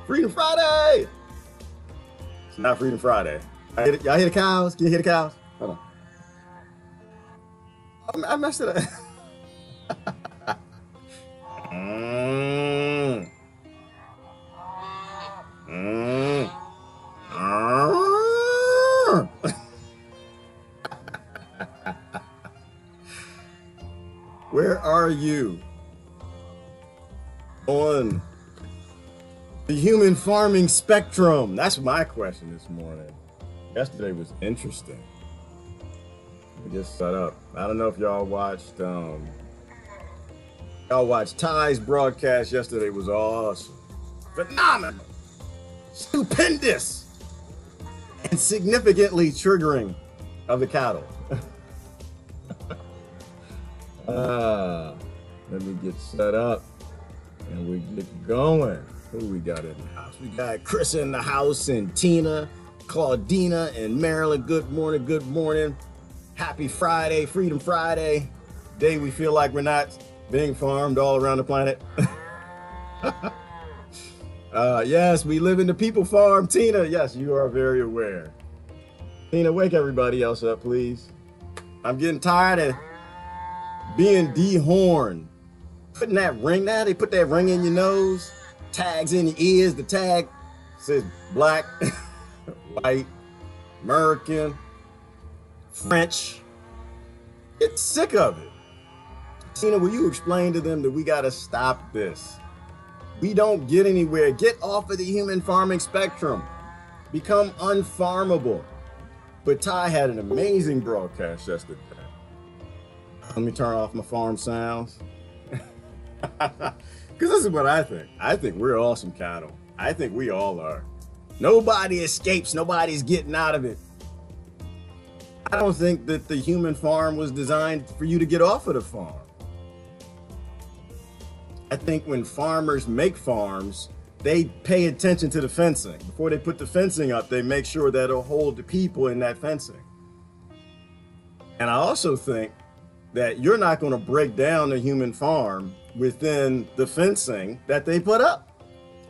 Freedom Friday. It's not Freedom Friday. Y'all hear the cows? Can you hear the cows? Hold on. I messed it up. mm. Mm. Where are you on the human farming spectrum? That's my question this morning. Yesterday was interesting. We just set up. I don't know if y'all watched Ty's broadcast yesterday. Was awesome, phenomenal, stupendous, and significantly triggering of the cattle. Let me get set up and we get going. Who we got in the house? We got Chris in the house and Tina, Claudina, and Marilyn. Good morning, good morning. Happy Friday, Freedom Friday. Day we feel like we're not being farmed all around the planet. Yes, we live in the people farm. Tina, yes, you are very aware. Tina, wake everybody else up, please. I'm getting tired of being dehorned. Putting that ring there, they put that ring in your nose, tags in your ears. The tag says black, white, American, French. Get sick of it. Tina, will you explain to them that we got to stop this? We don't get anywhere. Get off of the human farming spectrum. Become unfarmable. But Ty had an amazing broadcast yesterday. Let me turn off my farm sounds. Because this is what I think. I think we're awesome cattle. I think we all are. Nobody escapes. Nobody's getting out of it. I don't think that the human farm was designed for you to get off of the farm. I think when farmers make farms, they pay attention to the fencing. Before they put the fencing up, they make sure that it'll hold the people in that fencing. And I also think that you're not going to break down the human farm within the fencing that they put up.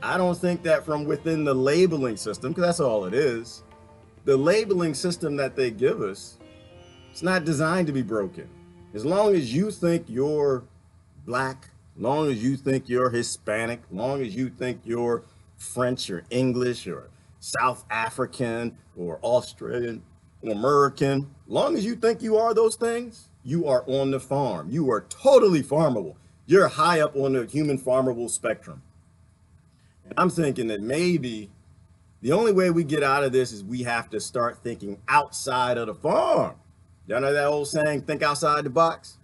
I don't think that from within the labeling system, because that's all it is, the labeling system that they give us, it's not designed to be broken. As long as you think you're black, as long as you think you're Hispanic, as long as you think you're French or English or South African or Australian or American, as long as you think you are those things, you are on the farm. You are totally farmable. You're high up on the human farmable spectrum. And I'm thinking that maybe the only way we get out of this is we have to start thinking outside of the farm. Y'all know that old saying, think outside the box?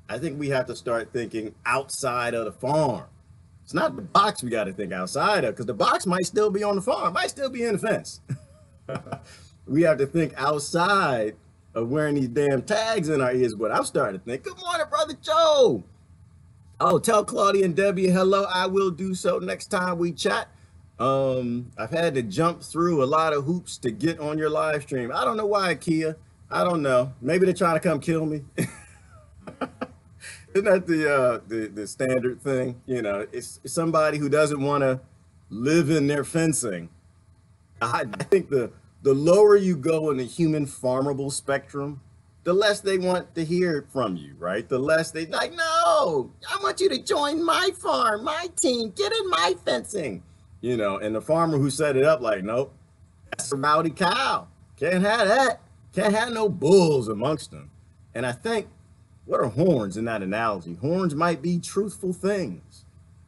I think we have to start thinking outside of the farm. It's not the box we got to think outside of, because the box might still be on the farm, might still be in the fence. We have to think outside of wearing these damn tags in our ears. But I'm starting to think, good morning, Brother Joe. Oh, tell Claudia and Debbie hello. I will do so next time we chat. I've had to jump through a lot of hoops to get on your live stream. I don't know why, Kia. I don't know. Maybe they're trying to come kill me. Isn't that the standard thing? You know, it's somebody who doesn't want to live in their fencing. I think the lower you go in the human farmable spectrum, the less they want to hear from you, right? The less they like, no, I want you to join my farm, my team, get in my fencing. You know, and the farmer who set it up like, nope, that's a rowdy cow. Can't have that. Can't have no bulls amongst them. And I think, what are horns in that analogy? Horns might be truthful things.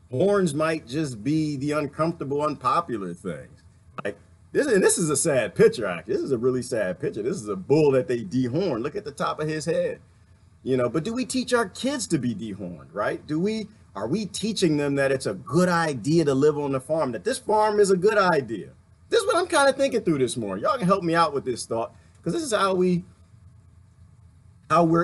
Horns might just be the uncomfortable, unpopular things. Like this, and this is a sad picture, actually. This is a really sad picture. This is a bull that they dehorned. Look at the top of his head. You know, but do we teach our kids to be dehorned, right? Are we teaching them that it's a good idea to live on the farm, that this farm is a good idea? This is what I'm kind of thinking through this morning. Y'all can help me out with this thought, because this is how we're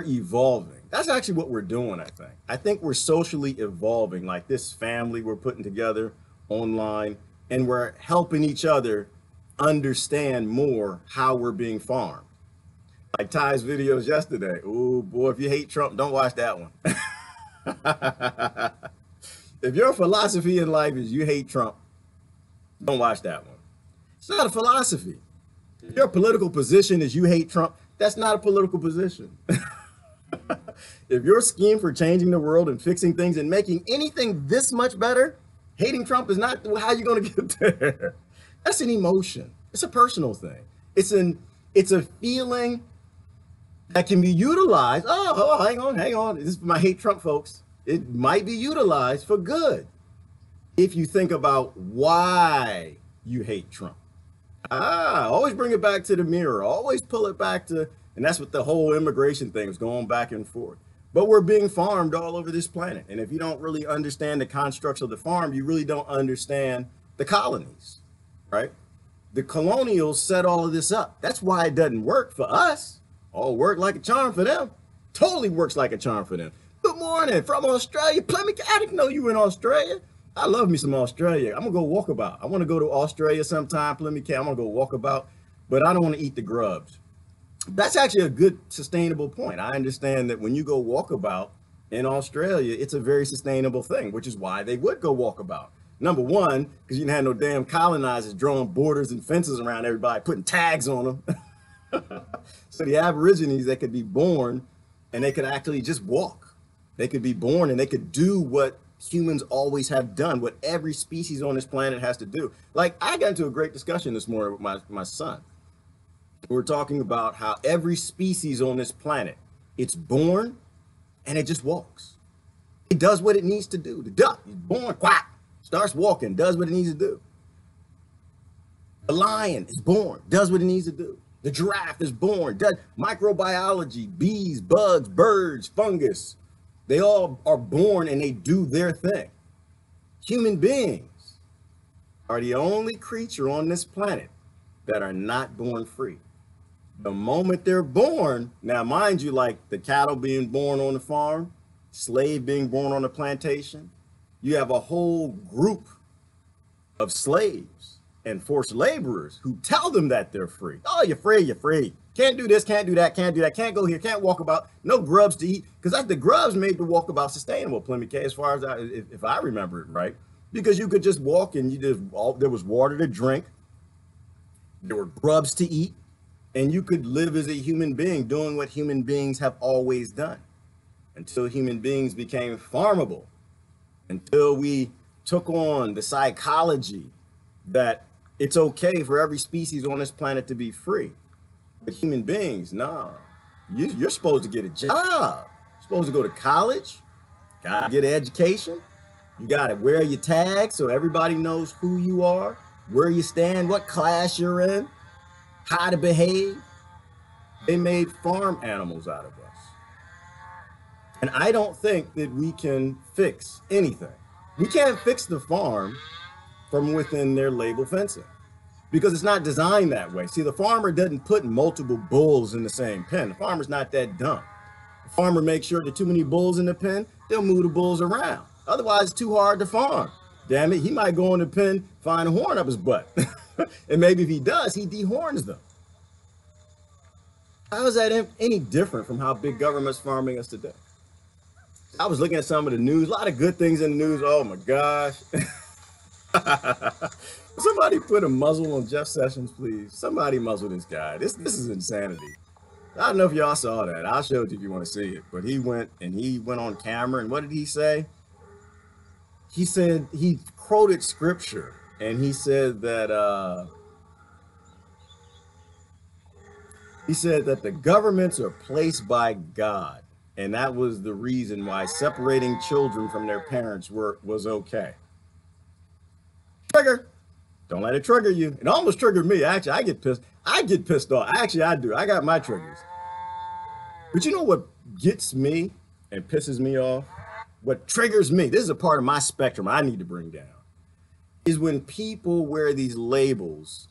evolving. That's actually what we're doing, I think. I think we're socially evolving, like this family we're putting together online, and we're helping each other understand more how we're being farmed. Like Ty's videos yesterday. Oh boy, if you hate Trump, don't watch that one. If your philosophy in life is you hate Trump, Don't watch that one. It's not a philosophy. Your political position is you hate Trump. That's not a political position. If your scheme for changing the world and fixing things and making anything this much better, hating Trump is not how you're going to get there. That's an emotion. It's a personal thing. It's a feeling that can be utilized. Hang on. This is my hate Trump folks. It might be utilized for good if you think about why you hate Trump. Always bring it back to the mirror. Always pull it back to, and that's what the whole immigration thing was going back and forth. But we're being farmed all over this planet. And if you don't really understand the constructs of the farm, you really don't understand the colonies, right? The colonials set all of this up. That's why it doesn't work for us. All work like a charm for them. Totally works like a charm for them. Good morning from Australia. Plymouth, I didn't know you were in Australia. I love me some Australia. I'm gonna go walkabout. I want to go to Australia sometime, Plymouth. I'm gonna go walkabout, but I don't want to eat the grubs. That's actually a good sustainable point. I understand that when you go walkabout in Australia, it's a very sustainable thing, which is why they would go walkabout. Number one, because you didn't have no damn colonizers drawing borders and fences around everybody, putting tags on them. So the Aborigines, they could be born and they could actually just walk. They could be born and they could do what humans always have done, what every species on this planet has to do. Like, I got into a great discussion this morning with my son. We're talking about how every species on this planet, it's born and it just walks. It does what it needs to do. The duck is born, quack, starts walking, does what it needs to do. The lion is born, does what it needs to do. The giraffe is born, does microbiology, bees, bugs, birds, fungus. They all are born and they do their thing. Human beings are the only creature on this planet that are not born free. The moment they're born, now mind you, like the cattle being born on the farm, slave being born on the plantation, you have a whole group of slaves and forced laborers who tell them that they're free. Oh, you're free, you're free. Can't do this, can't do that, can't do that, can't go here, can't walk about, no grubs to eat. Because that's the grubs made the walkabout sustainable, Plymouth K, as far as if I remember it right. Because you could just walk and there was water to drink, there were grubs to eat, and you could live as a human being doing what human beings have always done until human beings became farmable, until we took on the psychology that it's okay for every species on this planet to be free. But human beings, no. You're supposed to get a job. You're supposed to go to college. Gotta get an education. You gotta wear your tag so everybody knows who you are, where you stand, what class you're in, how to behave. They made farm animals out of us. And I don't think that we can fix anything. We can't fix the farm from within their label fencing because it's not designed that way. See, the farmer doesn't put multiple bulls in the same pen. The farmer's not that dumb. The farmer makes sure that too many bulls in the pen, they'll move the bulls around. Otherwise, it's too hard to farm. Damn it, he might go in the pen, find a horn up his butt. And maybe if he does, he dehorns them. How is that any different from how big government's farming us today? I was looking at some of the news, a lot of good things in the news. Oh my gosh. Somebody put a muzzle on Jeff Sessions, please. Somebody muzzle this guy. This is insanity. I don't know if y'all saw that. I'll show it to you if you want to see it. But he went on camera, and what did he say? He said, he quoted scripture, and he said that the governments are placed by God, and that was the reason why separating children from their parents was okay. Trigger. Don't let it trigger you. It almost triggered me. Actually, I get pissed off. Actually, I do. I got my triggers. But you know what gets me and pisses me off? What triggers me, this is a part of my spectrum I need to bring down, is when people wear these labels.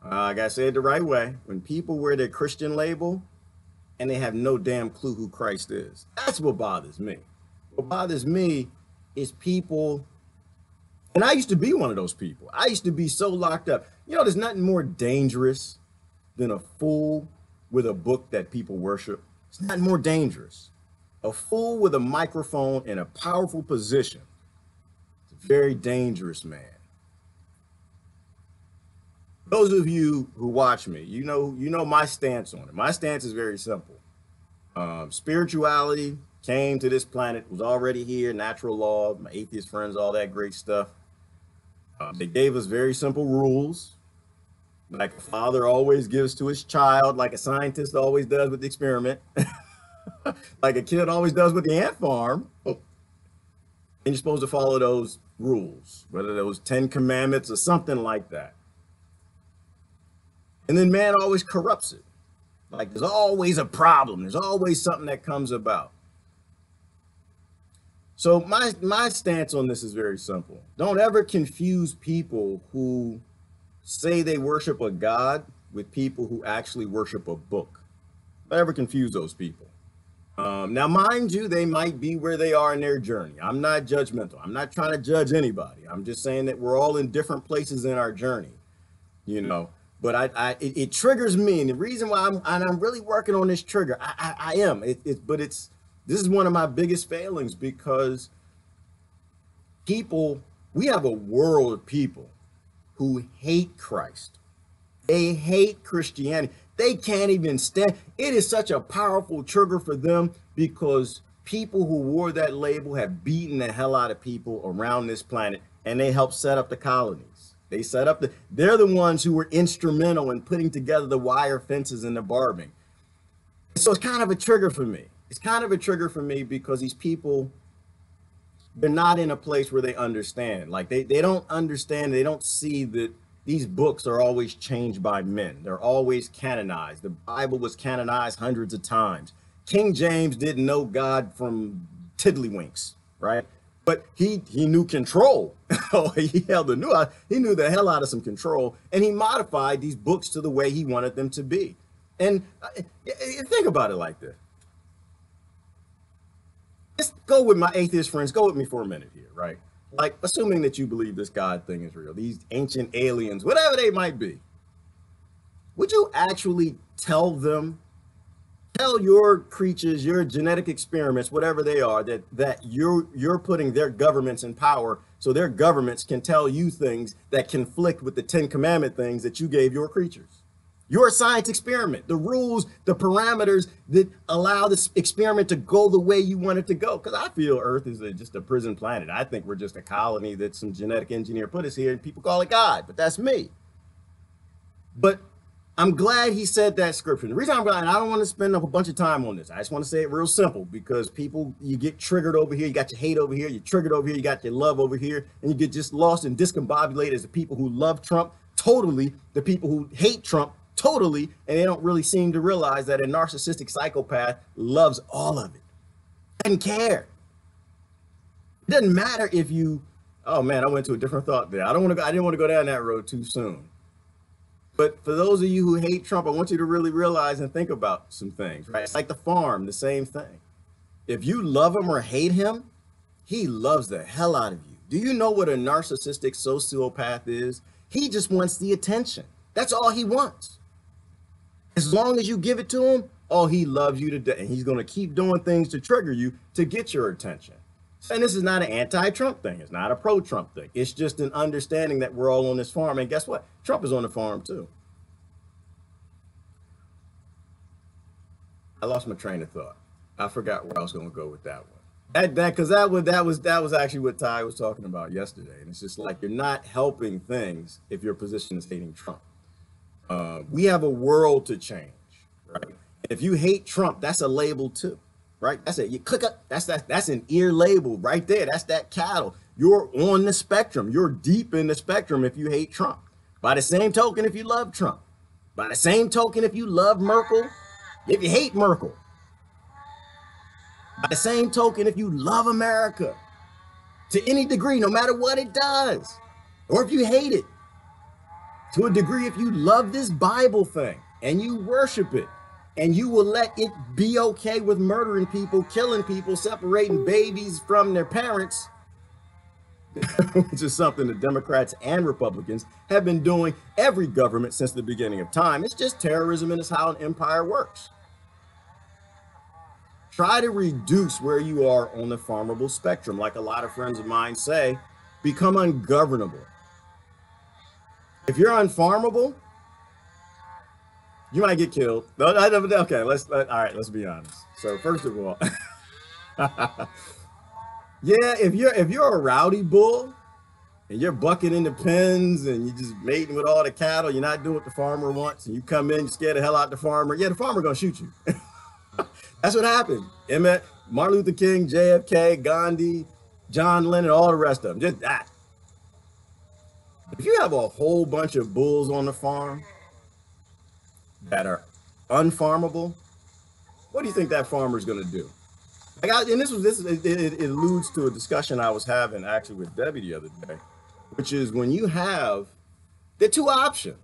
I gotta say it the right way. When people wear their Christian label and they have no damn clue who Christ is. That's what bothers me. What bothers me is people, and I used to be one of those people. I used to be so locked up. You know, there's nothing more dangerous than a fool with a book that people worship. It's not more dangerous. A fool with a microphone in a powerful position. It's very dangerous man. Those of you who watch me, you know my stance on it. My stance is very simple. Spirituality came to this planet, was already here, natural law, my atheist friends, all that great stuff. They gave us very simple rules, like a father always gives to his child, like a scientist always does with the experiment, like a kid always does with the ant farm. And you're supposed to follow those rules, whether those 10 commandments or something like that. And then man always corrupts it. Like there's always a problem. There's always something that comes about. So my stance on this is very simple. Don't ever confuse people who say they worship a God with people who actually worship a book. Don't ever confuse those people. Now, mind you, they might be where they are in their journey. I'm not judgmental. I'm not trying to judge anybody. I'm just saying that we're all in different places in our journey, you know. But it triggers me, and the reason why I'm really working on this trigger, I am. This is one of my biggest failings, because we have a world of people who hate Christ. They hate Christianity. They can't even stand. It is such a powerful trigger for them, because people who wore that label have beaten the hell out of people around this planet, and they helped set up the colonies. They set up they're the ones who were instrumental in putting together the wire fences and the barbing. So it's kind of a trigger for me. It's kind of a trigger for me because these people, they're not in a place where they understand. Like they don't understand. They don't see that these books are always changed by men. They're always canonized. The Bible was canonized hundreds of times. King James didn't know God from tiddlywinks, right? But he knew control. He knew the hell out of some control, and he modified these books to the way he wanted them to be. And think about it like this. Let's go with my atheist friends. Go with me for a minute here, right? Like, assuming that you believe this God thing is real, these ancient aliens, whatever they might be, would you actually tell your creatures, your genetic experiments, whatever they are, that you're putting their governments in power, so their governments can tell you things that conflict with the 10 commandment things that you gave your creatures? Your science experiment, the rules, the parameters that allow this experiment to go the way you want it to go. Because I feel Earth is just a prison planet. I think we're just a colony that some genetic engineer put us here, and people call it God, but that's me. But I'm glad he said that scripture. The reason I'm glad, and I don't want to spend up a bunch of time on this. I just want to say it real simple, because people, you get triggered over here, you got your hate over here, you're triggered over here, you got your love over here, and you get just lost and discombobulated as the people who love Trump totally, the people who hate Trump totally, and they don't really seem to realize that a narcissistic psychopath loves all of it. Doesn't care. It doesn't matter if you, oh man, I went to a different thought there. I didn't want to go down that road too soon. But for those of you who hate Trump, I want you to really realize and think about some things, right? It's like the farm, the same thing. If you love him or hate him, he loves the hell out of you. Do you know what a narcissistic sociopath is? He just wants the attention. That's all he wants. As long as you give it to him, oh, he loves you to death. And he's going to keep doing things to trigger you to get your attention. And this is not an anti-Trump thing. It's not a pro-Trump thing. It's just an understanding that we're all on this farm. And guess what? Trump is on the farm too. I lost my train of thought. I forgot where I was going to go with that one. That was actually what Ty was talking about yesterday. And it's just like, you're not helping things if your position is hating Trump. We have a world to change, right? If you hate Trump, that's a label too, right? That's it. You click up. That's an ear label right there. That's that cattle. You're on the spectrum. You're deep in the spectrum if you hate Trump. By the same token, if you love Trump. By the same token, if you love Merkel, if you hate Merkel. By the same token, if you love America to any degree, no matter what it does, or if you hate it to a degree, if you love this Bible thing and you worship it, and you will let it be okay with murdering people, killing people, separating babies from their parents, which is something the Democrats and Republicans have been doing, every government since the beginning of time. It's just terrorism, and it's how an empire works. Try to reduce where you are on the farmable spectrum. Like a lot of friends of mine say, become ungovernable. If you're unfarmable, you might get killed. Okay, all right, let's be honest. So first of all, yeah, if you're a rowdy bull and you're bucking into pens and you're just mating with all the cattle, you're not doing what the farmer wants, and you come in, you scare the hell out the farmer. Yeah, the farmer gonna shoot you. That's what happened. Emmett, Martin Luther King, JFK, Gandhi, John Lennon, all the rest of them. Just that. If you have a whole bunch of bulls on the farm that are unfarmable, what do you think that farmer is going to do? And it alludes to a discussion I was having actually with Debbie the other day, which is when you have the two options.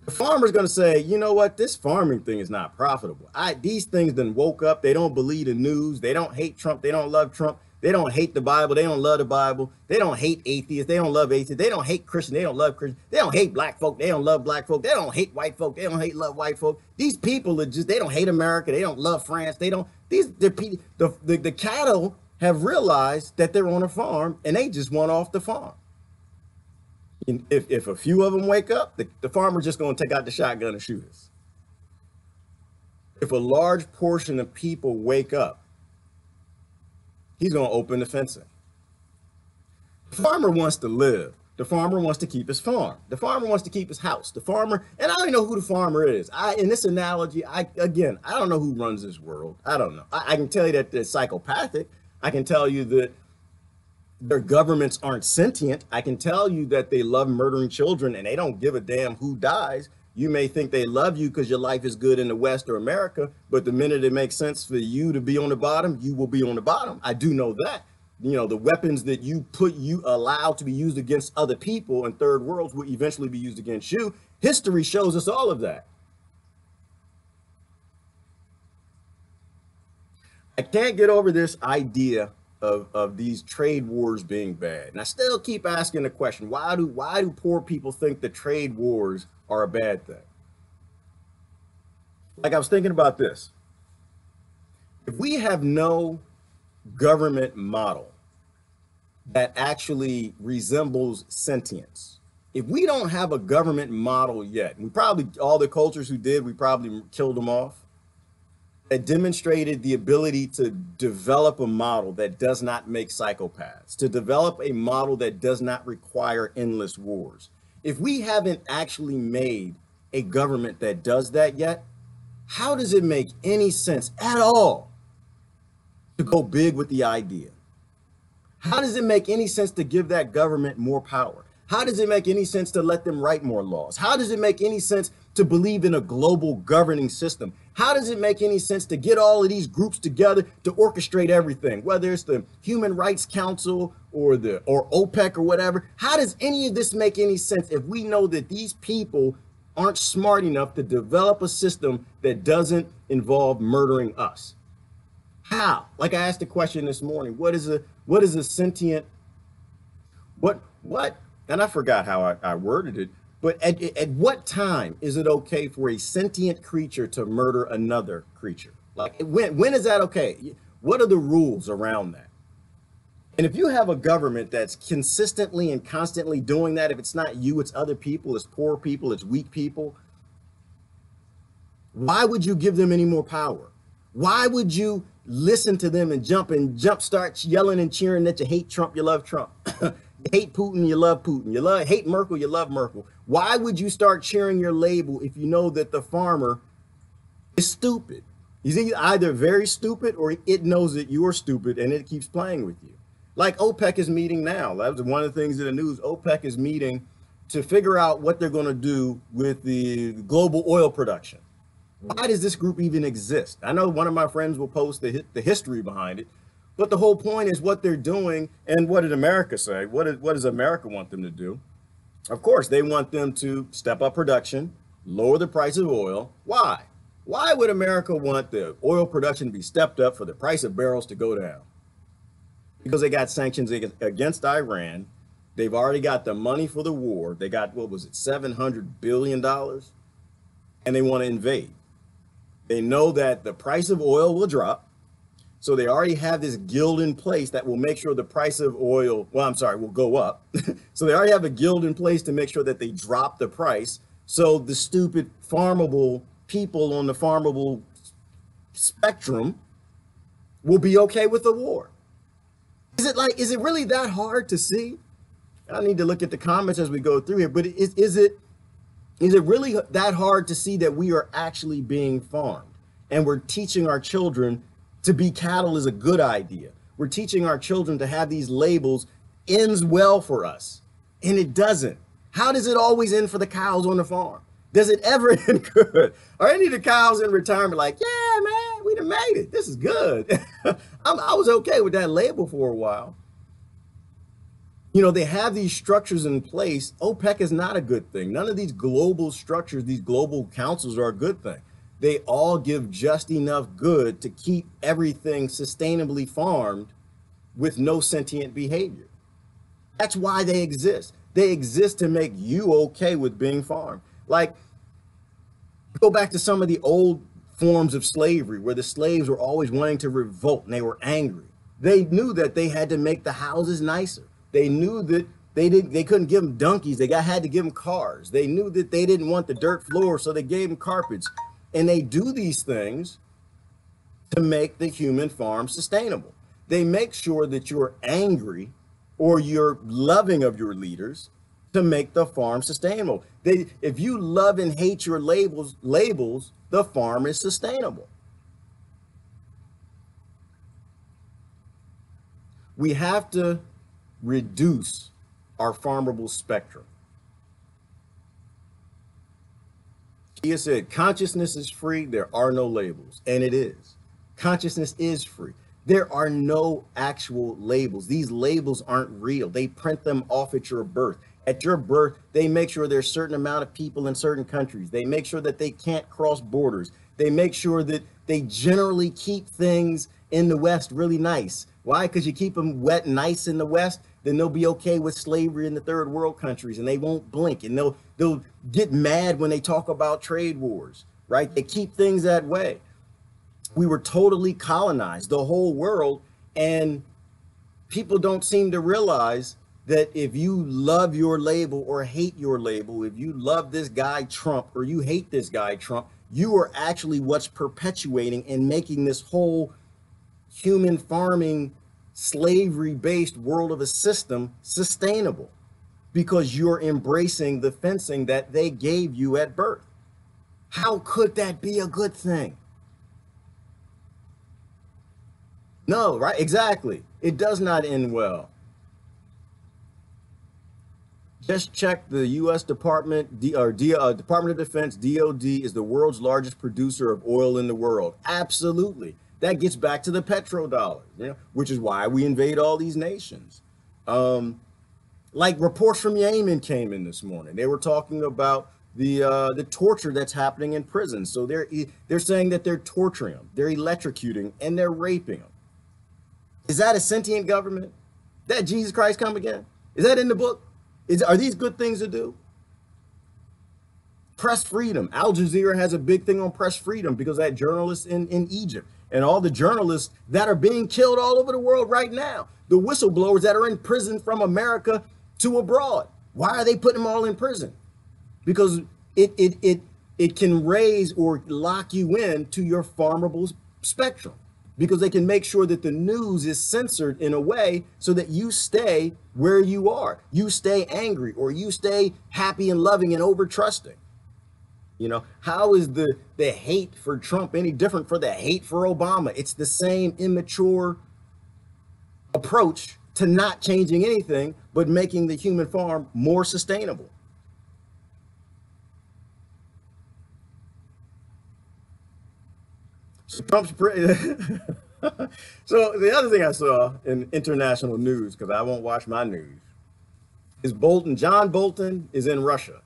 The farmer's going to say, you know what, this farming thing is not profitable. These things done woke up. They don't believe the news. They don't hate Trump. They don't love Trump. They don't hate the Bible. They don't love the Bible. They don't hate atheists. They don't love atheists. They don't hate Christians. They don't love Christians. They don't hate black folk. They don't love black folk. They don't hate white folk. They don't love white folk. These people are just, they don't hate America. They don't love France. The cattle have realized that they're on a farm and they just want off the farm. And if a few of them wake up, the farmer's just going to take out the shotgun and shoot us. If a large portion of people wake up, he's going to open the fencing. The farmer wants to live. The farmer wants to keep his farm. The farmer wants to keep his house. The farmer, and I don't even know who the farmer is. In this analogy, I don't know who runs this world. I don't know. I can tell you that they're psychopathic. I can tell you that their governments aren't sentient. I can tell you that they love murdering children and they don't give a damn who dies. You may think they love you because your life is good in the West or America, but the minute it makes sense for you to be on the bottom, you will be on the bottom. I do know that. You know, the weapons that you allow to be used against other people in third worlds will eventually be used against you. History shows us all of that. I can't get over this idea of these trade wars being bad. And I still keep asking the question, why do poor people think that trade wars are a bad thing? Like, I was thinking about this. If we have no government model that actually resembles sentience, if we don't have a government model yet, and all the cultures who did, we probably killed them off, that demonstrated the ability to develop a model that does not make psychopaths, to develop a model that does not require endless wars. If we haven't actually made a government that does that yet, how does it make any sense at all to go big with the idea? How does it make any sense to give that government more power? How does it make any sense to let them write more laws? How does it make any sense to believe in a global governing system? How does it make any sense to get all of these groups together to orchestrate everything, whether it's the Human Rights Council or OPEC or whatever? How does any of this make any sense if we know that these people aren't smart enough to develop a system that doesn't involve murdering us? How? Like I asked the question this morning, what is a sentient, what? And I forgot how I worded it, but at what time is it okay for a sentient creature to murder another creature? Like, when is that okay? What are the rules around that? And if you have a government that's consistently and constantly doing that, if it's not you, it's other people, it's poor people, it's weak people, why would you give them any more power? Why would you listen to them and jump start yelling and cheering that you hate Trump, you love Trump? You hate Putin, you love Putin. Hate Merkel, you love Merkel. Why would you start cheering your label if you know that the farmer is stupid? He's either very stupid or it knows that you're stupid and it keeps playing with you. Like OPEC is meeting now. That was one of the things in the news. OPEC is meeting to figure out what they're going to do with the global oil production. Why does this group even exist? I know one of my friends will post the history behind it. But the whole point is what they're doing. And what did America say? What does America want them to do? Of course, they want them to step up production, lower the price of oil. Why? Why would America want the oil production to be stepped up for the price of barrels to go down? Because they got sanctions against Iran. They've already got the money for the war. They got, what was it, $700 billion? And they want to invade. They know that the price of oil will drop. So they already have this guild in place that will make sure the price of oil, well, I'm sorry, will go up. So they already have a guild in place to make sure that they drop the price. So the stupid farmable people on the farmable spectrum will be okay with the war. Is it really that hard to see? I need to look at the comments as we go through here, but is it really that hard to see that we are actually being farmed and we're teaching our children to be cattle is a good idea? We're teaching our children to have these labels ends well for us, and it doesn't. How does it always end for the cows on the farm? Does it ever end good? Are any of the cows in retirement like, yeah, man, we done made it. This is good. I was okay with that label for a while. You know, they have these structures in place. OPEC is not a good thing. None of these global structures, these global councils are a good thing. They all give just enough good to keep everything sustainably farmed with no sentient behavior. That's why they exist. They exist to make you okay with being farmed. Like, go back to some of the old forms of slavery where the slaves were always wanting to revolt and they were angry. They knew that they had to make the houses nicer. They knew that they couldn't give them donkeys. They had to give them cars. They knew that they didn't want the dirt floor, so they gave them carpets. And they do these things to make the human farm sustainable. They make sure that you're angry or you're loving of your leaders to make the farm sustainable. If you love and hate your labels, the farm is sustainable. We have to reduce our farmable spectrum. Kia said, consciousness is free, there are no labels. And it is. Consciousness is free. There are no actual labels. These labels aren't real. They print them off at your birth. At your birth, they make sure there's a certain amount of people in certain countries. They make sure that they can't cross borders. They make sure that they generally keep things in the West really nice. Why? Because you keep them wet and nice in the West, then they'll be okay with slavery in the third world countries, and they won't blink, and they'll get mad when they talk about trade wars, right? They keep things that way. We were totally colonized, the whole world, and people don't seem to realize that if you love your label or hate your label, if you love this guy Trump or you hate this guy Trump, you are actually what's perpetuating and making this whole human farming slavery-based world of a system sustainable, because you're embracing the fencing that they gave you at birth. How could that be a good thing? No, right? Exactly. It does not end well. Just check the U.S. Department of Defense, DOD, is the world's largest producer of oil in the world. Absolutely. That gets back to the petrodollar, which is why we invade all these nations. Like reports from Yemen came in this morning. They were talking about the torture that's happening in prisons. So they're saying that they're torturing them, they're electrocuting, and they're raping them. Is that a sentient government? That Jesus Christ come again? Is that in the book? Are these good things to do? Press freedom. Al Jazeera has a big thing on press freedom because that journalists in Egypt and all the journalists that are being killed all over the world right now, the whistleblowers that are in prison from America to abroad. Why are they putting them all in prison? Because it can raise or lock you in to your farmable spectrum, because they can make sure that the news is censored in a way so that you stay where you are. You stay angry, or you stay happy and loving and over trusting. How is the hate for Trump any different for the hate for Obama? It's the same immature approach to not changing anything, but making the human farm more sustainable. So Trump's So the other thing I saw in international news, because I won't watch my news, is John Bolton is in Russia.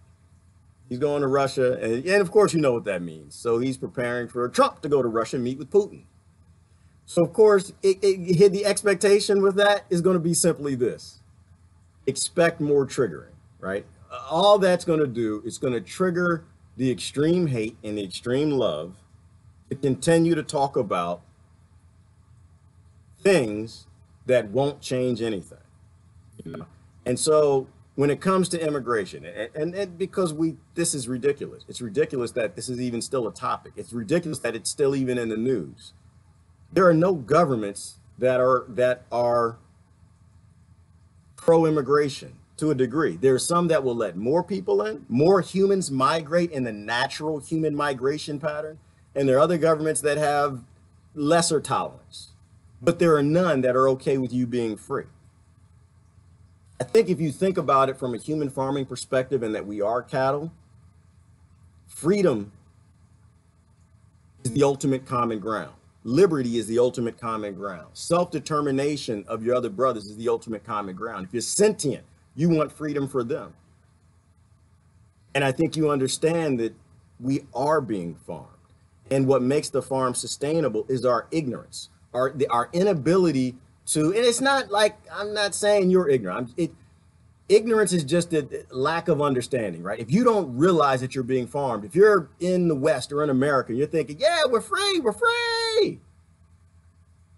He's going to Russia, and of course you know what that means. So he's preparing for Trump to go to Russia and meet with Putin. So of course, the expectation with that is going to be simply this: expect more triggering, right? All that's going to do is going to trigger the extreme hate and the extreme love to continue to talk about things that won't change anything. You know? And so when it comes to immigration, and because this is ridiculous. It's ridiculous that this is even still a topic. It's ridiculous that it's still even in the news. There are no governments that are pro-immigration to a degree. There are some that will let more people in, more humans migrate in the natural human migration pattern, and there are other governments that have lesser tolerance. But there are none that are okay with you being free. I think if you think about it from a human farming perspective and that we are cattle, freedom is the ultimate common ground. Liberty is the ultimate common ground. Self-determination of your other brothers is the ultimate common ground. If you're sentient, you want freedom for them. And I think you understand that we are being farmed. And what makes the farm sustainable is our ignorance, our inability to, and it's not like, I'm not saying you're ignorant. Ignorance is just a lack of understanding, right? If you don't realize that you're being farmed, if you're in the West or in America, you're thinking, yeah, we're free.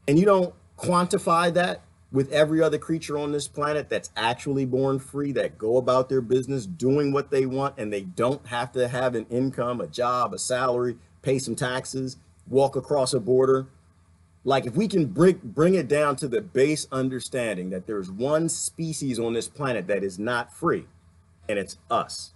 And you don't quantify that with every other creature on this planet that's actually born free, that go about their business doing what they want, and they don't have to have an income, a job, a salary, pay some taxes, walk across a border. Like if we can bring it down to the base understanding that there's one species on this planet that is not free, and it's us,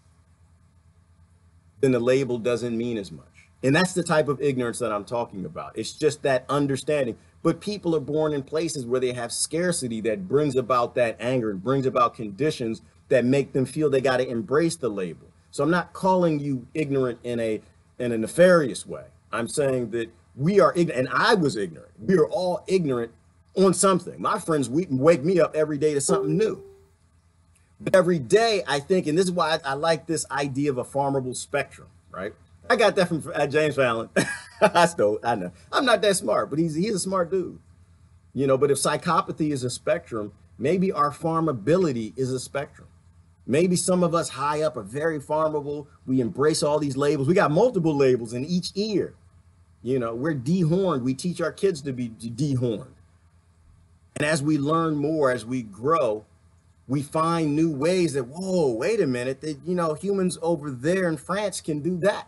then the label doesn't mean as much. And that's the type of ignorance that I'm talking about. It's just that understanding. But people are born in places where they have scarcity that brings about that anger and brings about conditions that make them feel they got to embrace the label. So I'm not calling you ignorant in a nefarious way. I'm saying that we are ignorant, and I was ignorant. We are all ignorant on something. My friends wake me up every day to something new. But every day I think, and this is why I like this idea of a farmable spectrum, right? I got that from James Fallon. I know. I'm not that smart, but he's a smart dude. You know, but if psychopathy is a spectrum, maybe our farmability is a spectrum. Maybe some of us high up are very farmable. We embrace all these labels. We got multiple labels in each ear. You know, we're dehorned. We teach our kids to be dehorned. And as we learn more, as we grow, we find new ways that, whoa, wait a minute, that, you know, humans over there in France can do that.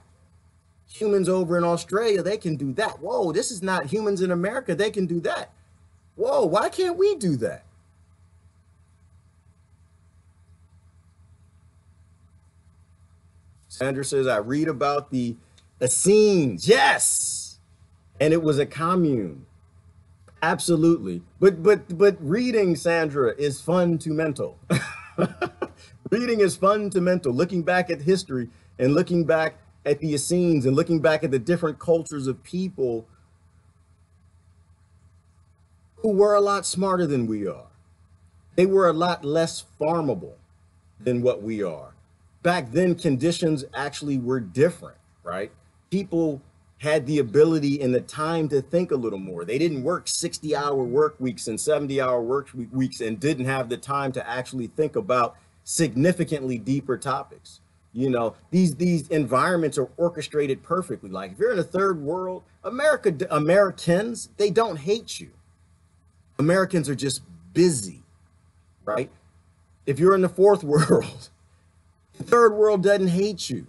Humans over in Australia, they can do that. Whoa, this is not humans in America. They can do that. Whoa, why can't we do that? Sandra says, I read about the Essenes. Yes. And it was a commune. Absolutely. But reading, Sandra, is fundamental. Reading is fundamental. Looking back at history and looking back at the Essenes and looking back at the different cultures of people who were a lot smarter than we are. They were a lot less farmable than what we are. Back then, conditions actually were different, right? People had the ability and the time to think a little more. They didn't work 60-hour work weeks and 70-hour work weeks and didn't have the time to actually think about significantly deeper topics. You know, these environments are orchestrated perfectly. Like if you're in a third world, Americans, they don't hate you. Americans are just busy, right? If you're in the fourth world, the third world doesn't hate you,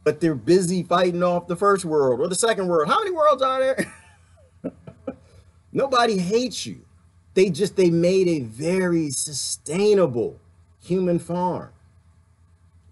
but they're busy fighting off the first world or the second world. How many worlds are there? Nobody hates you. They made a very sustainable human farm.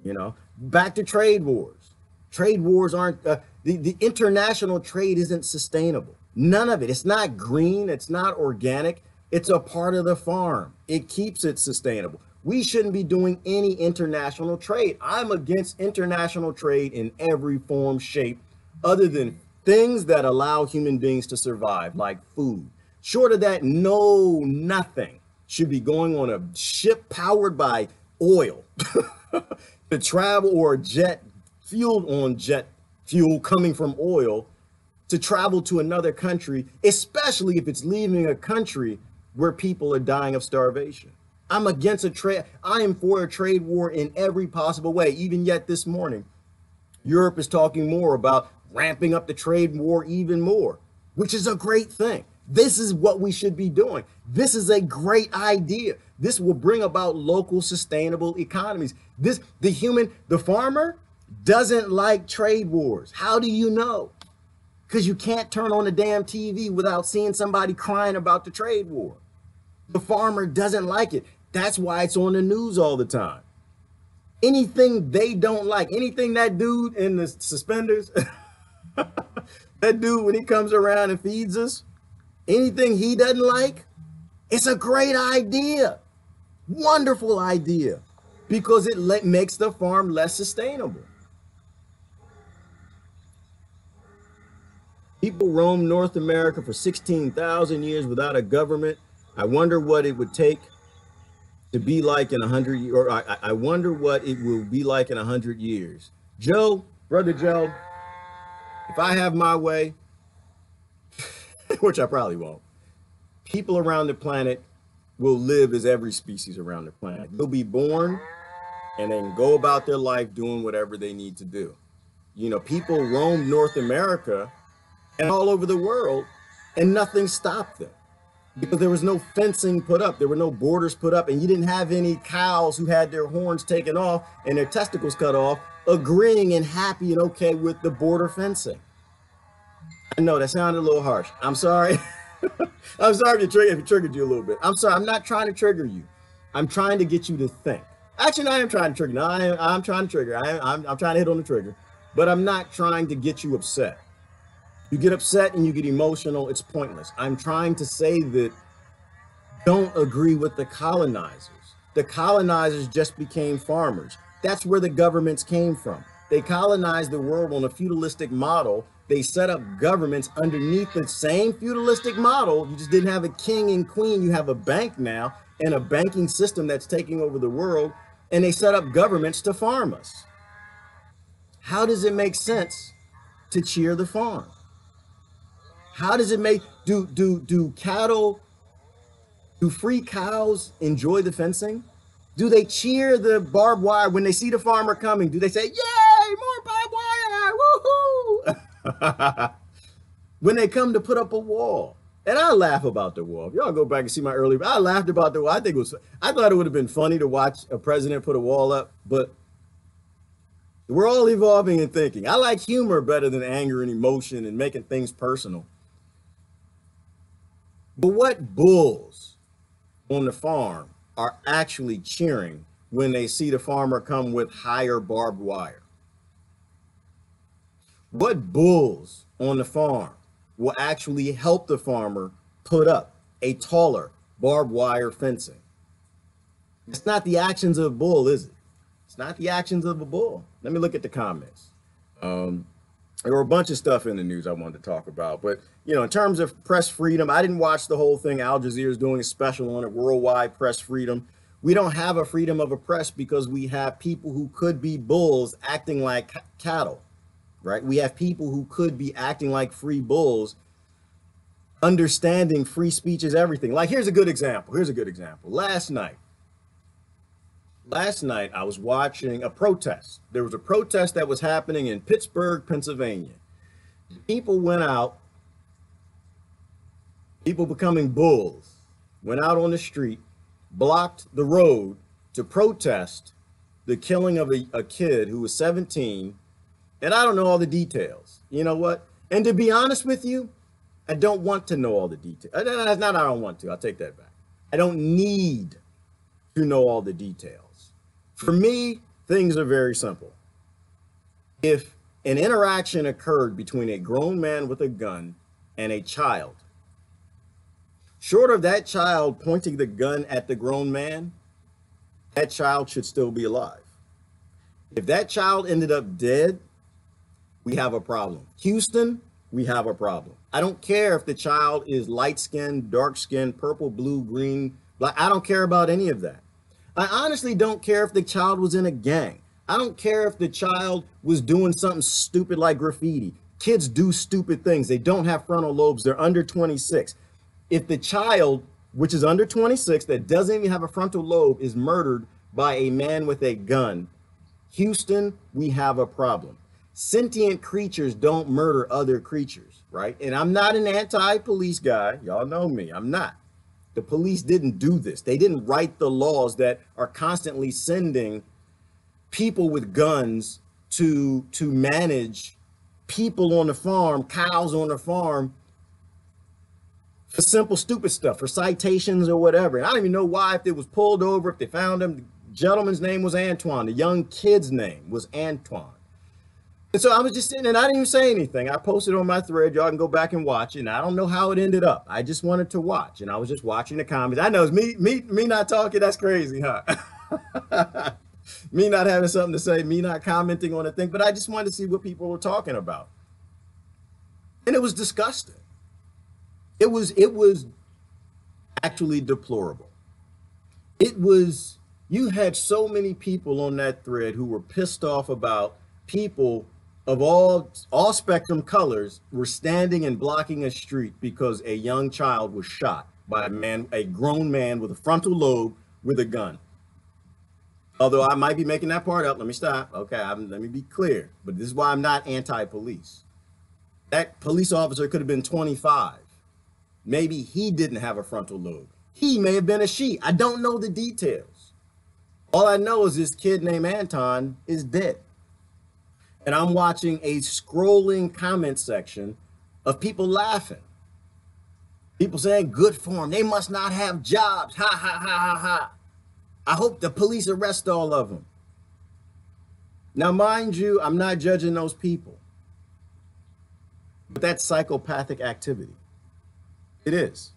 You know, back to trade wars. Trade wars aren't, the international trade isn't sustainable. None of it. It's not green. It's not organic. It's a part of the farm. It keeps it sustainable. We shouldn't be doing any international trade. I'm against international trade in every form, shape, other than things that allow human beings to survive, like food. Short of that, nothing should be going on a ship powered by oil to travel, or jet fueled on jet fuel coming from oil to travel to another country, especially if it's leaving a country where people are dying of starvation. I'm against a trade. I am for a trade war in every possible way. Even yet this morning, Europe is talking more about ramping up the trade war even more, which is a great thing. This is what we should be doing. This is a great idea. This will bring about local sustainable economies. The farmer doesn't like trade wars. How do you know? Because you can't turn on the damn TV without seeing somebody crying about the trade war. The farmer doesn't like it. That's why it's on the news all the time. Anything they don't like, anything that dude in the suspenders, that dude when he comes around and feeds us, anything he doesn't like, it's a great idea. Wonderful idea. Because it makes the farm less sustainable. People roamed North America for 16,000 years without a government. I wonder what it would take to be like in 100 years, or I wonder what it will be like in 100 years. Joe, Brother Joe, if I have my way, which I probably won't, people around the planet will live as every species around the planet. They'll be born and then go about their life doing whatever they need to do. You know, people roamed North America and all over the world, and nothing stopped them. Because there was no fencing put up, there were no borders put up, and you didn't have any cows who had their horns taken off and their testicles cut off, agreeing and happy and okay with the border fencing. I know that sounded a little harsh. I'm sorry. I'm sorry if it triggered you a little bit. I'm sorry. I'm not trying to trigger you. I'm trying to get you to think. Actually, I am trying to trigger. No, I'm trying to trigger. I'm trying to hit on the trigger, but I'm not trying to get you upset. You get upset and you get emotional, it's pointless. I'm trying to say that don't agree with the colonizers. The colonizers just became farmers. That's where the governments came from. They colonized the world on a feudalistic model. They set up governments underneath the same feudalistic model. You just didn't have a king and queen. You have a bank now and a banking system that's taking over the world. And they set up governments to farm us. How does it make sense to cheer the farm? How does it make, do free cows enjoy the fencing? Do they cheer the barbed wire when they see the farmer coming? Do they say, yay, more barbed wire, woohoo? When they come to put up a wall. And I laugh about the wall. If y'all go back and see my earlier, I laughed about the wall. I thought it would have been funny to watch a president put a wall up, but we're all evolving and thinking. I like humor better than anger and emotion and making things personal. But what bulls on the farm are actually cheering when they see the farmer come with higher barbed wire? What bulls on the farm will actually help the farmer put up a taller barbed wire fencing? It's not the actions of a bull, is it? It's not the actions of a bull. Let me look at the comments. There were a bunch of stuff in the news I wanted to talk about, but you know, in terms of press freedom, I didn't watch the whole thing. Al Jazeera is doing a special on it, worldwide press freedom. We don't have a freedom of a press because we have people who could be bulls acting like cattle, right? We have people who could be acting like free bulls, understanding free speech is everything. Like, here's a good example. Last night, I was watching a protest. There was a protest that was happening in Pittsburgh, Pennsylvania. People went out, people becoming bulls, went out on the street, blocked the road to protest the killing of a kid who was 17. And I don't know all the details. You know what? And to be honest with you, I don't want to know all the details. That's not I don't want to. I'll take that back. I don't need to know all the details. For me, things are very simple. If an interaction occurred between a grown man with a gun and a child, short of that child pointing the gun at the grown man, that child should still be alive. If that child ended up dead, we have a problem. Houston, we have a problem. I don't care if the child is light-skinned, dark-skinned, purple, blue, green, black. I don't care about any of that. I honestly don't care if the child was in a gang. I don't care if the child was doing something stupid like graffiti. Kids do stupid things. They don't have frontal lobes. They're under 26. If the child, which is under 26, that doesn't even have a frontal lobe, is murdered by a man with a gun, Houston, we have a problem. Sentient creatures don't murder other creatures, right? And I'm not an anti-police guy. Y'all know me. I'm not. The police didn't do this. They didn't write the laws that are constantly sending people with guns to manage people on the farm, cows on the farm, for simple, stupid stuff, for citations or whatever. And I don't even know why, if it was pulled over, if they found him. The gentleman's name was Antoine. The young kid's name was Antoine. And so I was just sitting and I didn't even say anything. I posted on my thread. Y'all can go back and watch it. And I don't know how it ended up. I just wanted to watch. And I was just watching the comments. I know it's me not talking. That's crazy, huh? Me not having something to say, me not commenting on a thing. But I just wanted to see what people were talking about. And it was disgusting. It was actually deplorable. You had so many people on that thread who were pissed off about people of all spectrum colors were standing and blocking a street because a young child was shot by a grown man with a frontal lobe with a gun. Although I might be making that part up. Let me stop. Okay, let me be clear. But this is why I'm not anti-police. That police officer could have been 25. Maybe he didn't have a frontal lobe. He may have been a she. I don't know the details. All I know is this kid named Anton is dead. And I'm watching a scrolling comment section of people laughing. People saying, good for them. They must not have jobs. Ha, ha, ha, ha, ha. I hope the police arrest all of them. Now, mind you, I'm not judging those people. But that's psychopathic activity. It is.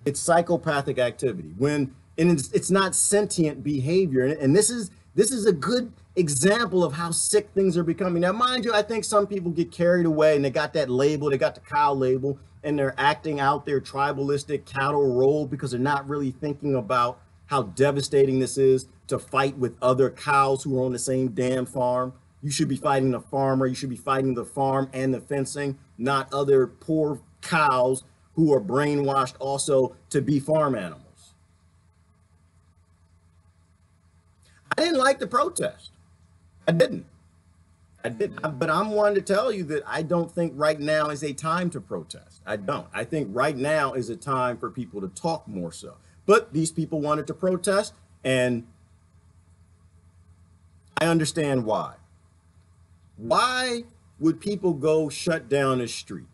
It's psychopathic activity. And it's not sentient behavior. And this is a good example of how sick things are becoming. Now, mind you, I think some people get carried away and they got that label, they got the cow label, and they're acting out their tribalistic cattle role because they're not really thinking about how devastating this is to fight with other cows who are on the same damn farm. You should be fighting the farmer. You should be fighting the farm and the fencing, not other poor cows who are brainwashed also to be farm animals. I didn't like the protest. I didn't. But I'm one to tell you that I don't think right now is a time to protest. I don't. I think right now is a time for people to talk more so. But these people wanted to protest, and I understand why. Why would people go shut down a street?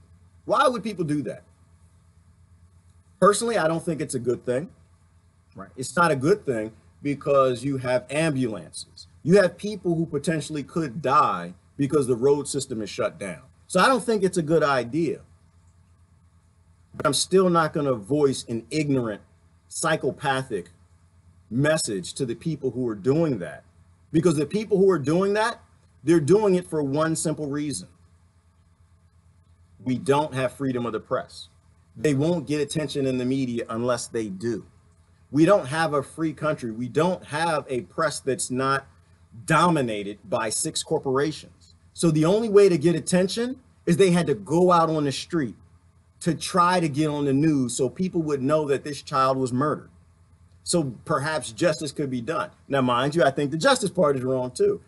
Why would people do that? Personally, I don't think it's a good thing. Right? It's not a good thing because you have ambulances. You have people who potentially could die because the road system is shut down. So I don't think it's a good idea. But I'm still not going to voice an ignorant, psychopathic message to the people who are doing that. Because the people who are doing that, they're doing it for one simple reason. We don't have freedom of the press. They won't get attention in the media unless they do. We don't have a free country. We don't have a press that's not dominated by 6 corporations. So the only way to get attention is they had to go out on the street to try to get on the news so people would know that this child was murdered. So perhaps justice could be done. Now, mind you, I think the justice part is wrong too.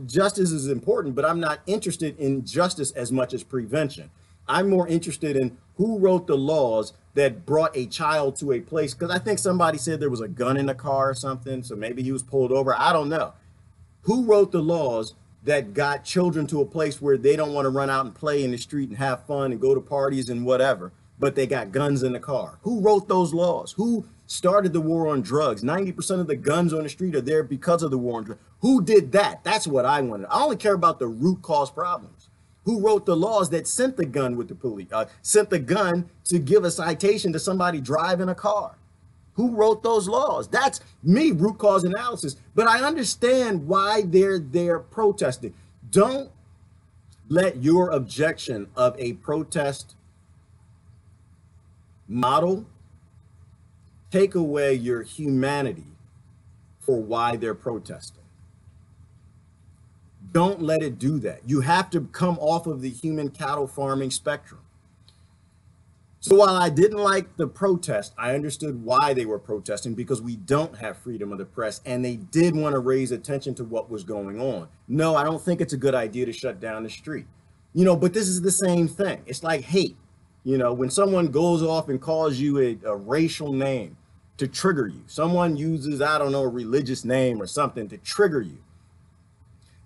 Justice is important, but I'm not interested in justice as much as prevention. I'm more interested in who wrote the laws that brought a child to a place, because I think somebody said there was a gun in the car or something, so maybe he was pulled over. I don't know. Who wrote the laws that got children to a place where they don't want to run out and play in the street and have fun and go to parties and whatever, but they got guns in the car? Who wrote those laws? Who started the war on drugs? 90% of the guns on the street are there because of the war on drugs. Who did that? That's what I wanted. I only care about the root cause problems. Who wrote the laws that sent the gun with the police, sent the gun to give a citation to somebody driving a car? Who wrote those laws? That's me, root cause analysis. But I understand why they're there protesting. Don't let your objection of a protest model take away your humanity for why they're protesting. Don't let it do that. You have to come off of the human cattle farming spectrum. So while I didn't like the protest, I understood why they were protesting, because we don't have freedom of the press, and they did want to raise attention to what was going on. No, I don't think it's a good idea to shut down the street. But this is the same thing. It's like hate. When someone goes off and calls you a racial name to trigger you, someone uses, I don't know, a religious name or something to trigger you.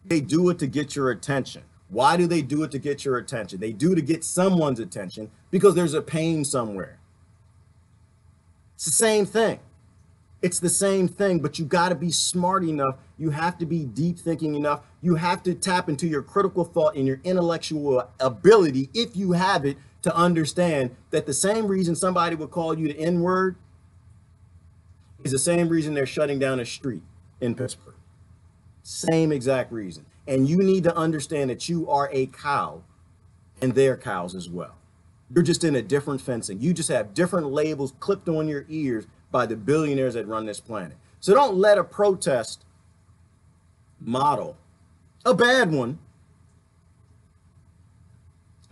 They do it to get your attention. Why do they do it to get your attention? They do to get someone's attention because there's a pain somewhere. It's the same thing. It's the same thing, but you got to be smart enough. You have to be deep thinking enough. You have to tap into your critical thought and your intellectual ability, if you have it, to understand that the same reason somebody would call you the N-word is the same reason they're shutting down a street in Pittsburgh. Same exact reason. And you need to understand that you are a cow and they're cows as well. You're just in a different fencing. You just have different labels clipped on your ears by the billionaires that run this planet. So don't let a protest model, a bad one,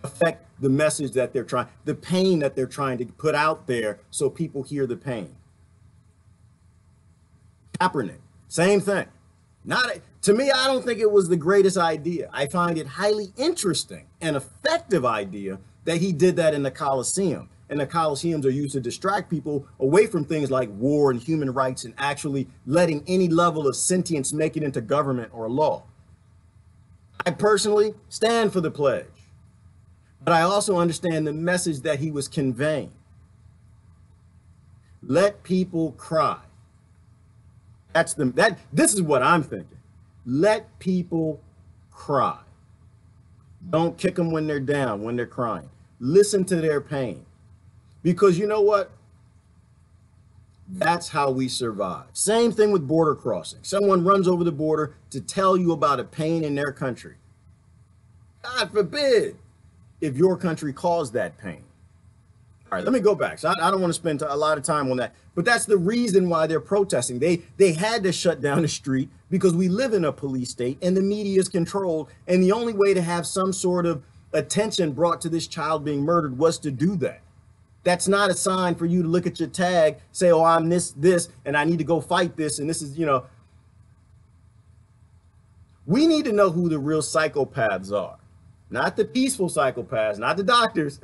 affect the message that they're trying, the pain that they're trying to put out there so people hear the pain. Kaepernick, same thing. To me, I don't think it was the greatest idea. I find it highly interesting and effective idea that he did that in the Coliseum. And the Coliseums are used to distract people away from things like war and human rights and actually letting any level of sentience make it into government or law. I personally stand for the pledge, but I also understand the message that he was conveying. Let people cry. This is what I'm thinking. Let people cry. Don't kick them when they're down, when they're crying. Listen to their pain. Because you know what? That's how we survive. Same thing with border crossing. Someone runs over the border to tell you about a pain in their country. God forbid if your country caused that pain. All right, let me go back. So I don't want to spend a lot of time on that, but that's the reason why they're protesting. They had to shut down the street because we live in a police state and the media is controlled. And the only way to have some sort of attention brought to this child being murdered was to do that. That's not a sign for you to look at your tag, say, oh, I'm this, and I need to go fight this. And this is, we need to know who the real psychopaths are. Not the peaceful psychopaths, not the doctors.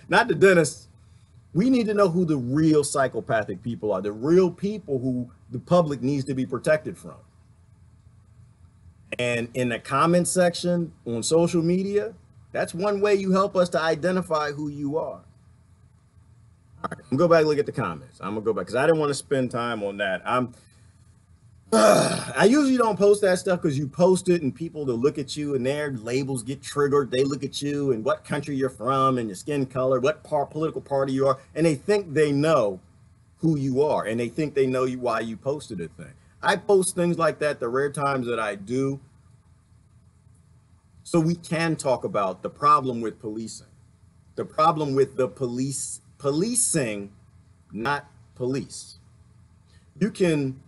Not the dentists. We need to know who the real psychopathic people are, the real people who the public needs to be protected from. And in the comment section on social media, that's one way you help us to identify who you are. All right, I'm gonna go back and look at the comments. I'm gonna go back because I didn't want to spend time on that. I usually don't post that stuff because you post it and people will look at you and their labels get triggered. They look at you and what country you're from and your skin color, what political party you are, and they think they know who you are and they think they know why you posted a thing. I post things like that the rare times that I do so we can talk about the problem with policing, the problem with the policing, not police. You can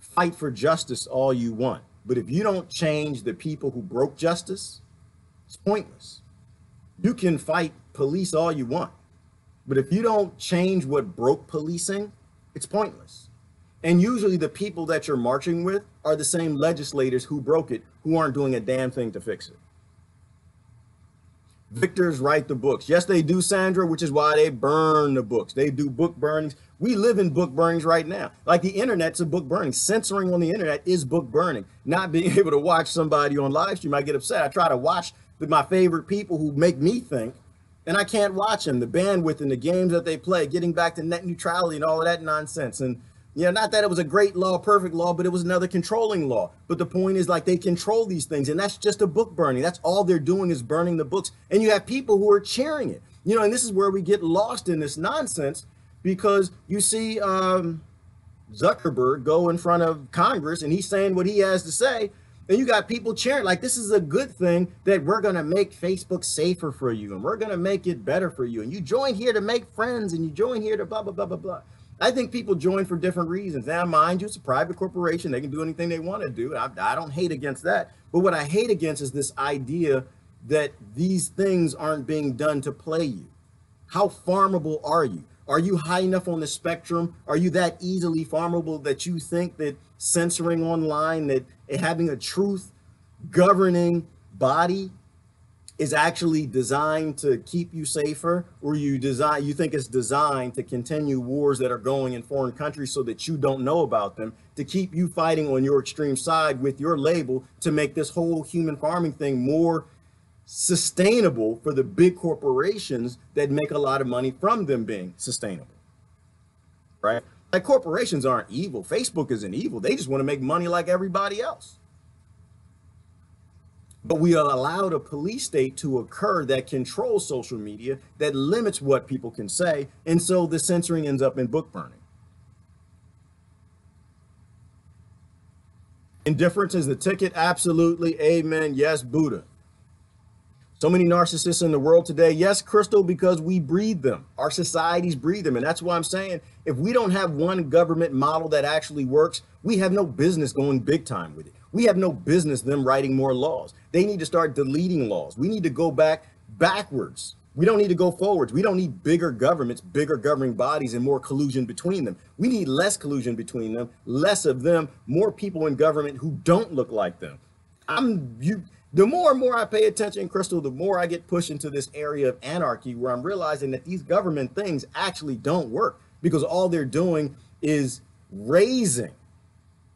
fight for justice all you want, but if you don't change the people who broke justice, it's pointless. You can fight police all you want, but if you don't change what broke policing, it's pointless. And usually the people that you're marching with are the same legislators who broke it, who aren't doing a damn thing to fix it. Victors write the books. Yes, they do, Sandra, which is why they burn the books. They do book burnings. We live in book burnings right now. Like the internet's a book burning. Censoring on the internet is book burning. Not being able to watch somebody on live stream, I get upset. I try to watch my favorite people who make me think, and I can't watch them. The bandwidth and the games that they play, getting back to net neutrality and all of that nonsense. And not that it was a great law, perfect law, but it was another controlling law. But the point is, like, they control these things, and that's just a book burning. That's all they're doing is burning the books. And you have people who are cheering it. And this is where we get lost in this nonsense, because you see Zuckerberg go in front of Congress and he's saying what he has to say. And you got people cheering like this is a good thing, that we're going to make Facebook safer for you and we're going to make it better for you. And you join here to make friends and you join here to blah, blah, blah, blah, blah. I think people join for different reasons. Now, mind you, it's a private corporation. They can do anything they want to do. I don't hate against that. But what I hate against is this idea that these things aren't being done to play you. How farmable are you? Are you high enough on the spectrum? Are you that easily farmable that you think that censoring online, that having a truth governing body is actually designed to keep you safer, or you think it's designed to continue wars that are going in foreign countries so that you don't know about them, to keep you fighting on your extreme side with your label to make this whole human farming thing more sustainable for the big corporations that make a lot of money from them being sustainable, right? Like, corporations aren't evil. Facebook isn't evil. They just want to make money like everybody else. But we have allowed a police state to occur that controls social media, that limits what people can say. And so the censoring ends up in book burning. Indifference is the ticket. Absolutely. Amen. Yes, Buddha. So many narcissists in the world today. Yes, Crystal, because we breed them. Our societies breed them. And that's why I'm saying, if we don't have one government model that actually works, we have no business going big time with it. We have no business them writing more laws. They need to start deleting laws. We need to go backwards. We don't need to go forwards. We don't need bigger governments, bigger governing bodies, and more collusion between them. We need less collusion between them, less of them, more people in government who don't look like them. The more and more I pay attention, Crystal, the more I get pushed into this area of anarchy, where I'm realizing that these government things actually don't work, because all they're doing is raising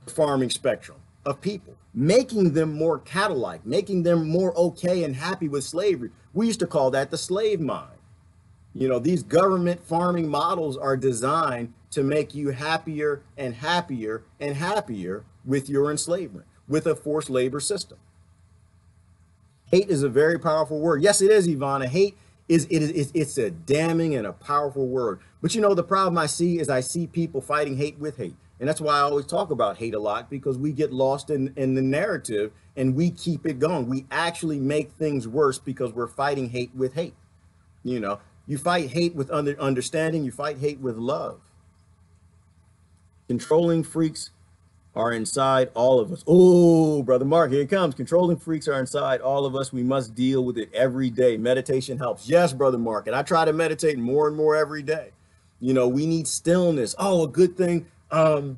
the farming spectrum of people, making them more cattle-like, making them more okay and happy with slavery. We used to call that the slave mind. You know, these government farming models are designed to make you happier and happier and happier with your enslavement, with a forced labor system. Hate is a very powerful word. Yes, it is, Ivana. Hate it's a damning and a powerful word. But you know, the problem I see is I see people fighting hate with hate. And that's why I always talk about hate a lot, because we get lost in the narrative and we keep it going. We actually make things worse because we're fighting hate with hate. You know, you fight hate with understanding, you fight hate with love. Controlling freaks are inside all of us. Oh, Brother Mark, here it comes. Controlling freaks are inside all of us. We must deal with it every day. Meditation helps. Yes, Brother Mark. And I try to meditate more and more every day. You know, we need stillness. Oh, a good thing. Well,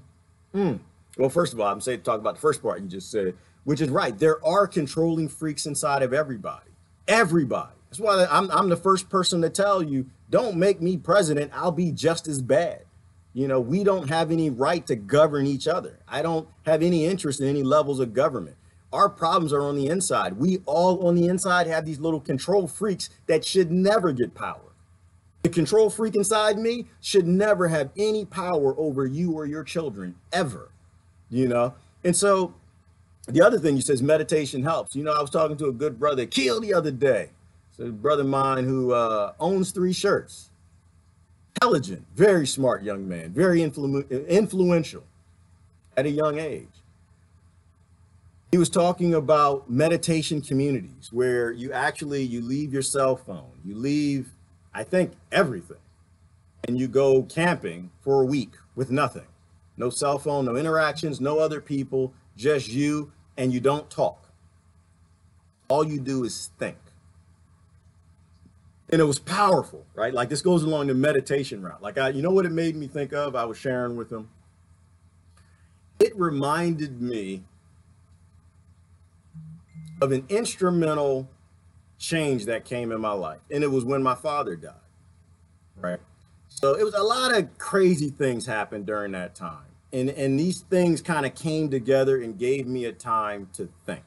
first of all, I'm saying to talk about the first part you just said, which is right. There are controlling freaks inside of everybody. Everybody. That's why I'm the first person to tell you, don't make me president. I'll be just as bad. You know, we don't have any right to govern each other. I don't have any interest in any levels of government. Our problems are on the inside. We all on the inside have these little control freaks that should never get power. The control freak inside me should never have any power over you or your children, ever, you know? And so the other thing you said is meditation helps. You know, I was talking to a good brother, Keel, the other day. So a brother of mine who owns 3 shirts. Intelligent, very smart young man, very influential at a young age. He was talking about meditation communities where you leave your cell phone, you leave, I think, everything, and you go camping for a week with nothing. No cell phone, no interactions, no other people, just you, and you don't talk. All you do is think. And it was powerful, right? Like, this goes along the meditation route. Like, you know what it made me think of? I was sharing with him. It reminded me of an instrumental change that came in my life. And it was when my father died, right? So it was a lot of crazy things happened during that time. And these things kind of came together and gave me a time to think.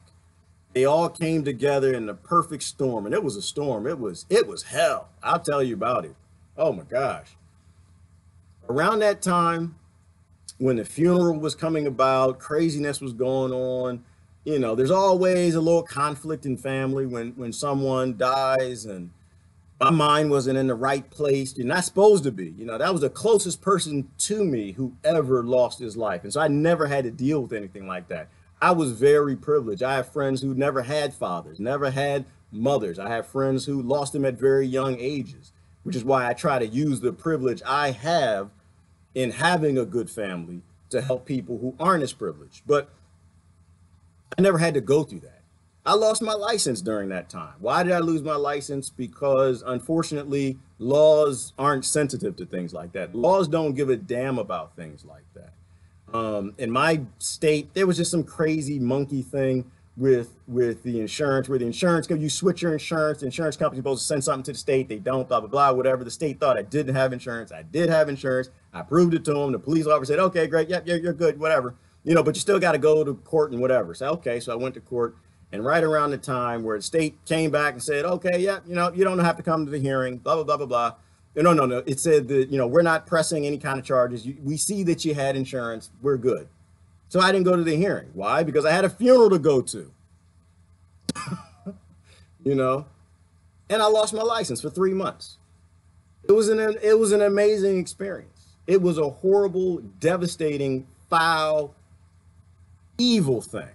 They all came together in the perfect storm, and it was a storm. It was hell. I'll tell you about it. Oh my gosh. Around that time, when the funeral was coming about, craziness was going on. You know, there's always a little conflict in family when someone dies, and my mind wasn't in the right place. You're not supposed to be. You know, that was the closest person to me who ever lost his life. And so I never had to deal with anything like that. I was very privileged. I have friends who never had fathers, never had mothers. I have friends who lost them at very young ages, which is why I try to use the privilege I have in having a good family to help people who aren't as privileged. But I never had to go through that. I lost my license during that time. Why did I lose my license? Because unfortunately, laws aren't sensitive to things like that. Laws don't give a damn about things like that. In my state, there was just some crazy monkey thing with the insurance, where the insurance, you switch your insurance, the insurance company's supposed to send something to the state, they don't, blah, blah, blah, whatever. The state thought I didn't have insurance. I did have insurance. I proved it to them. The police officer said, okay, great, yep, you're good, whatever. But you still got to go to court and whatever. So, okay, so I went to court. And right around the time where the state came back and said, okay, yeah, you don't have to come to the hearing, blah, blah, blah, blah, blah. No. It said that, we're not pressing any kind of charges. We see that you had insurance. We're good. So I didn't go to the hearing. Why? Because I had a funeral to go to, and I lost my license for 3 months. It was an amazing experience. It was a horrible, devastating, foul, evil thing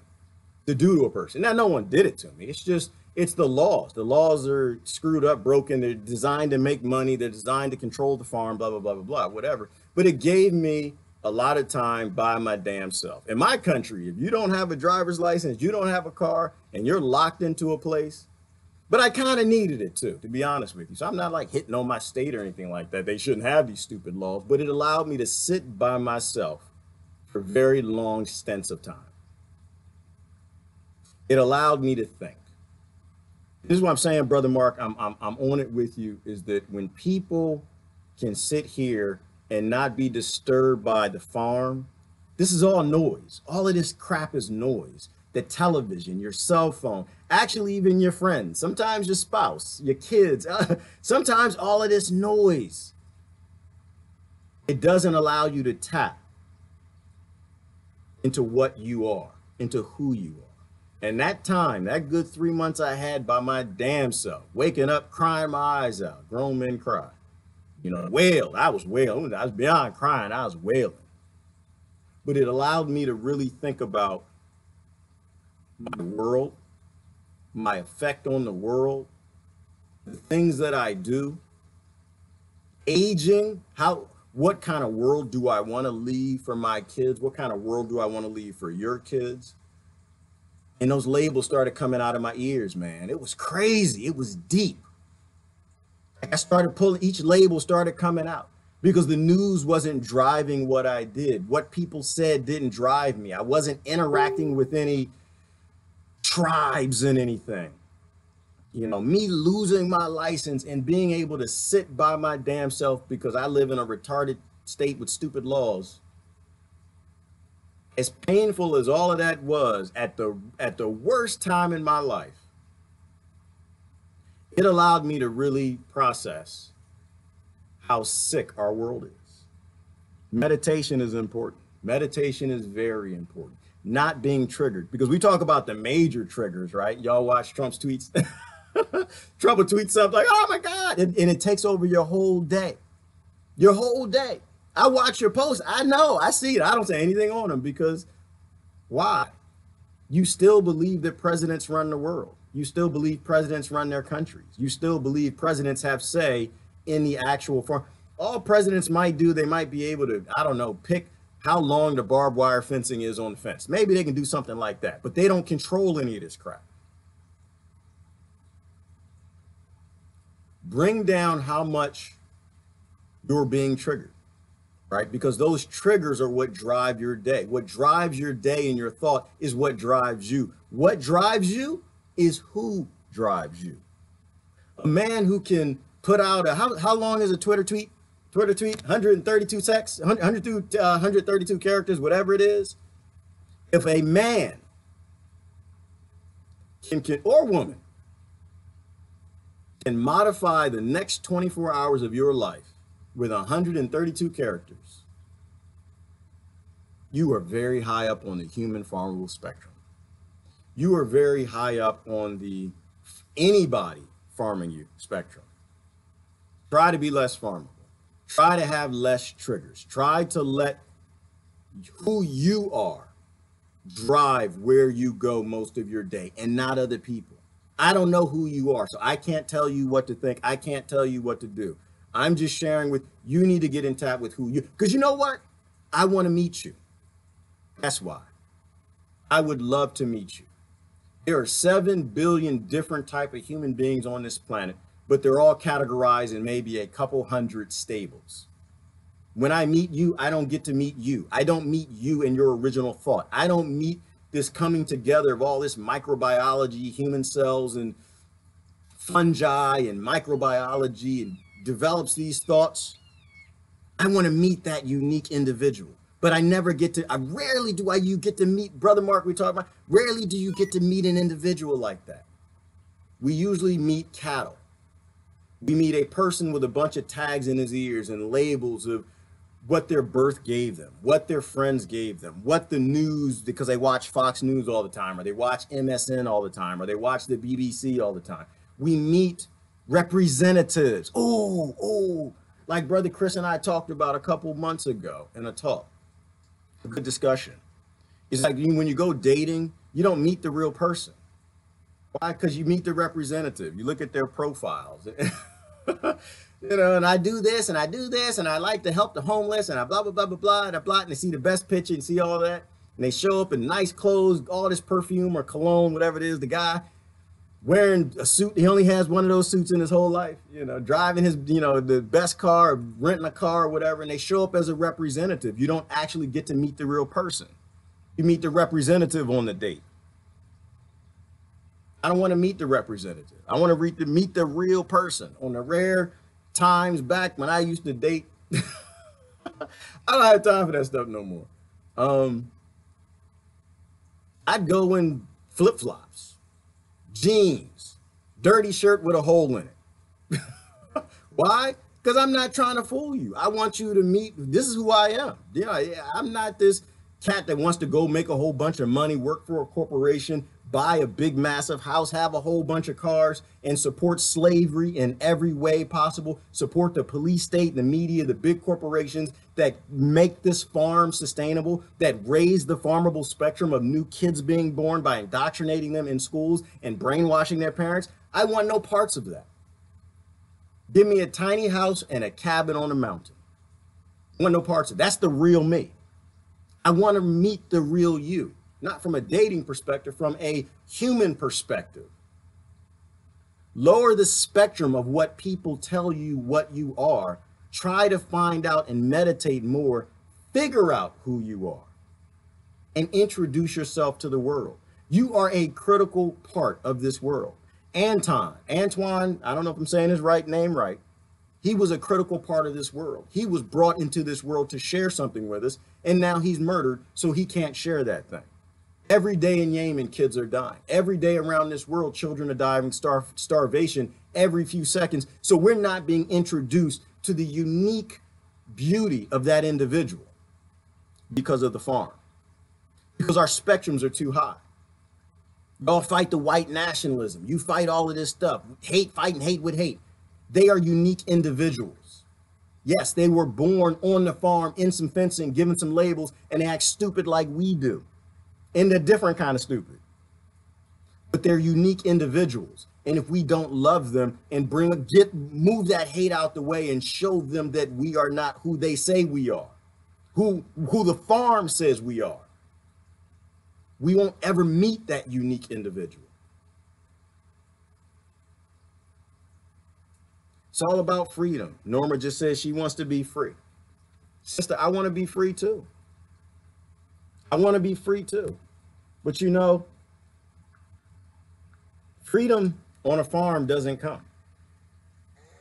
to do to a person. Now, no one did it to me. It's the laws. The laws are screwed up, broken. They're designed to make money. They're designed to control the farm, blah, blah, blah, blah, blah, whatever. But it gave me a lot of time by my damn self. In my country, if you don't have a driver's license, you don't have a car, and you're locked into a place. But I kind of needed it too, to be honest with you. So I'm not like hitting on my state or anything like that. They shouldn't have these stupid laws, but it allowed me to sit by myself for very long stints of time. It allowed me to think. This is what I'm saying, Brother Mark, I'm on it with you, is that when people can sit here and not be disturbed by the farm, this is all noise. All of this crap is noise. The television, your cell phone, actually even your friends, sometimes your spouse, your kids, sometimes all of this noise. It doesn't allow you to tap into what you are, into who you are. And that time, that good 3 months I had by my damn self, waking up, crying my eyes out, grown men cry, wailed. I was wailing. I was beyond crying. I was wailing. But it allowed me to really think about my world, my effect on the world, the things that I do, aging, what kind of world do I want to leave for my kids? What kind of world do I want to leave for your kids? And those labels started coming out of my ears, man. It was crazy. It was deep. I started pulling, each label started coming out because the news wasn't driving what I did. What people said didn't drive me. I wasn't interacting with any tribes and anything. Me losing my license and being able to sit by my damn self because I live in a retarded state with stupid laws. As painful as all of that was at the worst time in my life, it allowed me to really process how sick our world is. Meditation is important. Meditation is very important. Not being triggered, because we talk about the major triggers, right? Y'all watch Trump's tweets. Trump will tweet something like, oh my God, and it takes over your whole day. Your whole day. I watch your posts. I know, I see it. I don't say anything on them because why? You still believe that presidents run the world. You still believe presidents run their countries. You still believe presidents have say in the actual farm. All presidents might do, they might be able to, I don't know, pick how long the barbed wire fencing is on the fence. Maybe they can do something like that, but they don't control any of this crap. Bring down how much you're being triggered. Right? Because those triggers are what drive your day. What drives your day and your thought is what drives you. What drives you is who drives you. A man who can put out how long is a Twitter tweet? 132 text, 132 characters, whatever it is. If a man can or woman can modify the next 24 hours of your life with 132 characters, you are very high up on the human farmable spectrum. You are very high up on the anybody farming you spectrum. Try to be less farmable. Try to have less triggers. Try to let who you are drive where you go most of your day and not other people. I don't know who you are, so I can't tell you what to think. I can't tell you what to do. I'm just sharing with you. Need to get in tap with who you, because you know what? I want to meet you. That's why. I would love to meet you. There are 7 billion different type of human beings on this planet, but they're all categorized in maybe a couple hundred stables. When I meet you, I don't get to meet you. I don't meet you in your original thought. I don't meet this coming together of all this microbiology, human cells and fungi and microbiology, and develops these thoughts. I want to meet that unique individual. But I rarely do you get to meet, Brother Mark, we talk about, rarely do you get to meet an individual like that. We usually meet cattle. We meet a person with a bunch of tags in his ears and labels of what their birth gave them, what their friends gave them, what the news, because they watch Fox News all the time, or they watch MSN all the time, or they watch the BBC all the time. We meet representatives. Like Brother Chris and I talked about a couple months ago in a talk, a good discussion. It's like when you go dating, you don't meet the real person. Why? Because you meet the representative. You look at their profiles. And I do this and I do this and I like to help the homeless and I blah, blah, blah, blah, blah, and blah, and they see the best picture and see all that. And they show up in nice clothes, all this perfume or cologne, whatever it is. The guy wearing a suit, he only has one of those suits in his whole life, driving his, the best car, renting a car or whatever. And they show up as a representative. You don't actually get to meet the real person. You meet the representative on the date. I don't want to meet the representative. I want to meet the real person. On the rare times back when I used to date, I don't have time for that stuff no more. I'd go in flip-flops, jeans, dirty shirt with a hole in it. Why? Because I'm not trying to fool you. I want you to meet, this is who I am. I'm not this cat that wants to go make a whole bunch of money, work for a corporation, buy a big massive house, have a whole bunch of cars, and support slavery in every way possible, support the police state, the media, the big corporations that make this farm sustainable, that raise the farmable spectrum of new kids being born by indoctrinating them in schools and brainwashing their parents. I want no parts of that. Give me a tiny house and a cabin on a mountain. I want no parts of it. That's the real me. I want to meet the real you. Not from a dating perspective, from a human perspective. Lower the spectrum of what people tell you what you are. Try to find out and meditate more. Figure out who you are and introduce yourself to the world. You are a critical part of this world. Antoine, I don't know if I'm saying his name right. He was a critical part of this world. He was brought into this world to share something with us, and now he's murdered, so he can't share that thing. Every day in Yemen, kids are dying. Every day around this world, children are dying starvation every few seconds. So we're not being introduced to the unique beauty of that individual because of the farm, because our spectrums are too high. Y'all fight the white nationalism. You fight all of this stuff. Fighting hate with hate. They are unique individuals. Yes, they were born on the farm in some fencing, given some labels, and they act stupid like we do. And they're different kind of stupid. But they're unique individuals. And if we don't love them and move that hate out the way and show them that we are not who they say we are, who the farm says we are, we won't ever meet that unique individual. It's all about freedom. Norma just says she wants to be free. Sister, I want to be free too. I want to be free too. But freedom on a farm doesn't come.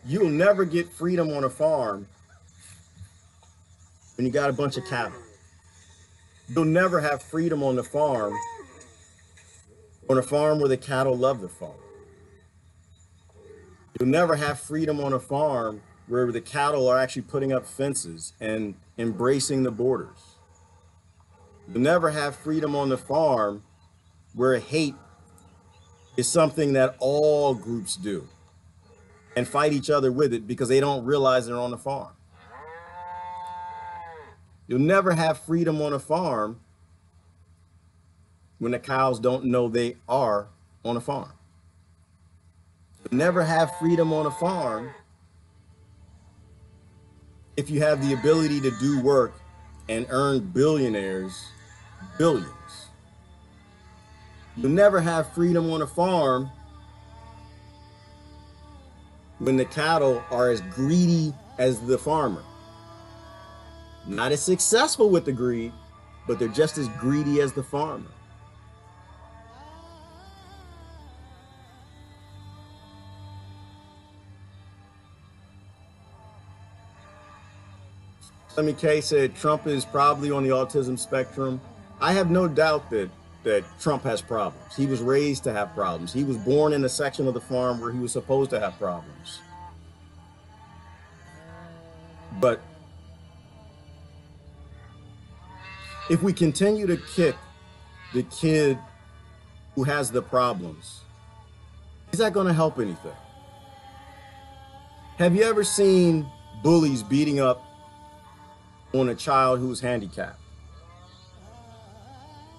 You'll never get freedom on a farm when you got a bunch of cattle. You'll never have freedom on a farm where the cattle love the farm. You'll never have freedom on a farm where the cattle are actually putting up fences and embracing the borders. You'll never have freedom on the farm where hate is something that all groups do and fight each other with it because they don't realize they're on the farm. You'll never have freedom on a farm when the cows don't know they are on a farm. You'll never have freedom on a farm if you have the ability to do work and earn billions. You'll never have freedom on a farm when the cattle are as greedy as the farmer. Not as successful with the greed, but they're just as greedy as the farmer. Sammy K said Trump is probably on the autism spectrum. I have no doubt that Trump has problems. He was raised to have problems. He was born in a section of the farm where he was supposed to have problems. But if we continue to kick the kid who has the problems, is that going to help anything? Have you ever seen bullies beating up on a child who's handicapped?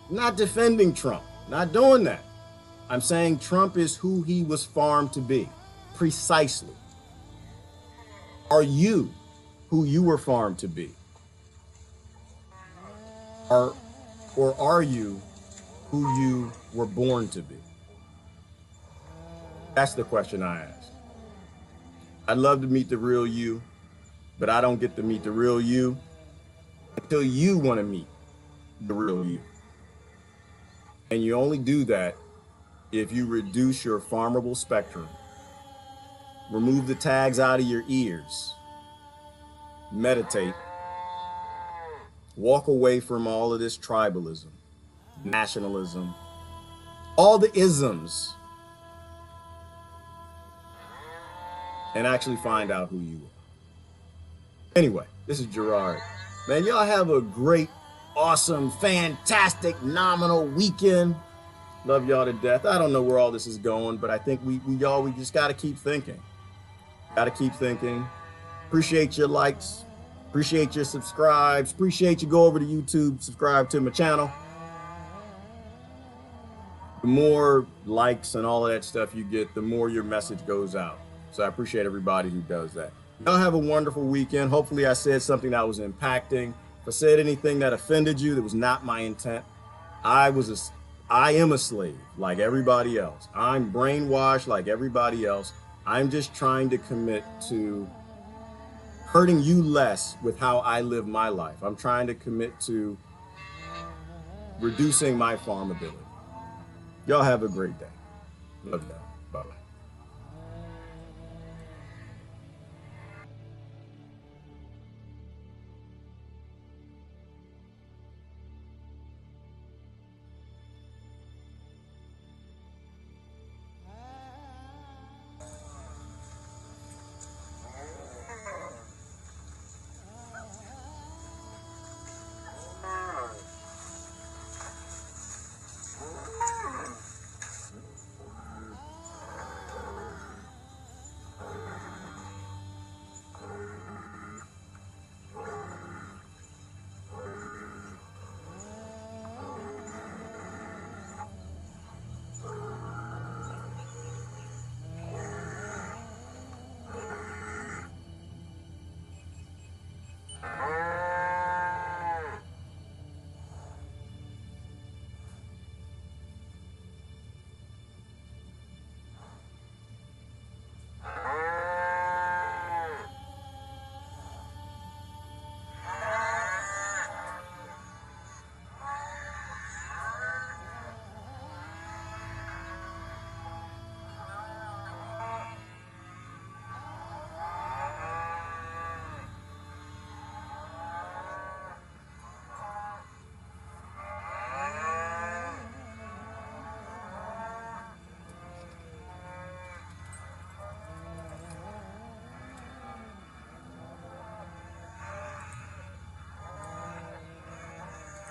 Not defending Trump, not doing that. I'm saying Trump is who he was farmed to be, precisely. Are you who you were farmed to be? Or are you who you were born to be? That's the question I ask. I'd love to meet the real you, but I don't get to meet the real you until you want to meet the real you. And you only do that if you reduce your farmable spectrum, remove the tags out of your ears, meditate, walk away from all of this tribalism, nationalism, all the isms, and actually find out who you are. Anyway, this is Gerard. Man, y'all have a great, awesome, fantastic, nominal weekend. Love y'all to death. I don't know where all this is going, but I think we just got to keep thinking. Got to keep thinking. Appreciate your likes. Appreciate your subscribes. Appreciate you go over to YouTube, subscribe to my channel. The more likes and all of that stuff you get, the more your message goes out. So I appreciate everybody who does that. Y'all have a wonderful weekend. Hopefully I said something that was impacting. If I said anything that offended you, that was not my intent. I am a slave like everybody else. I'm brainwashed like everybody else. I'm just trying to commit to hurting you less with how I live my life. I'm trying to commit to reducing my farmability. Y'all have a great day. Love y'all. Bye-bye.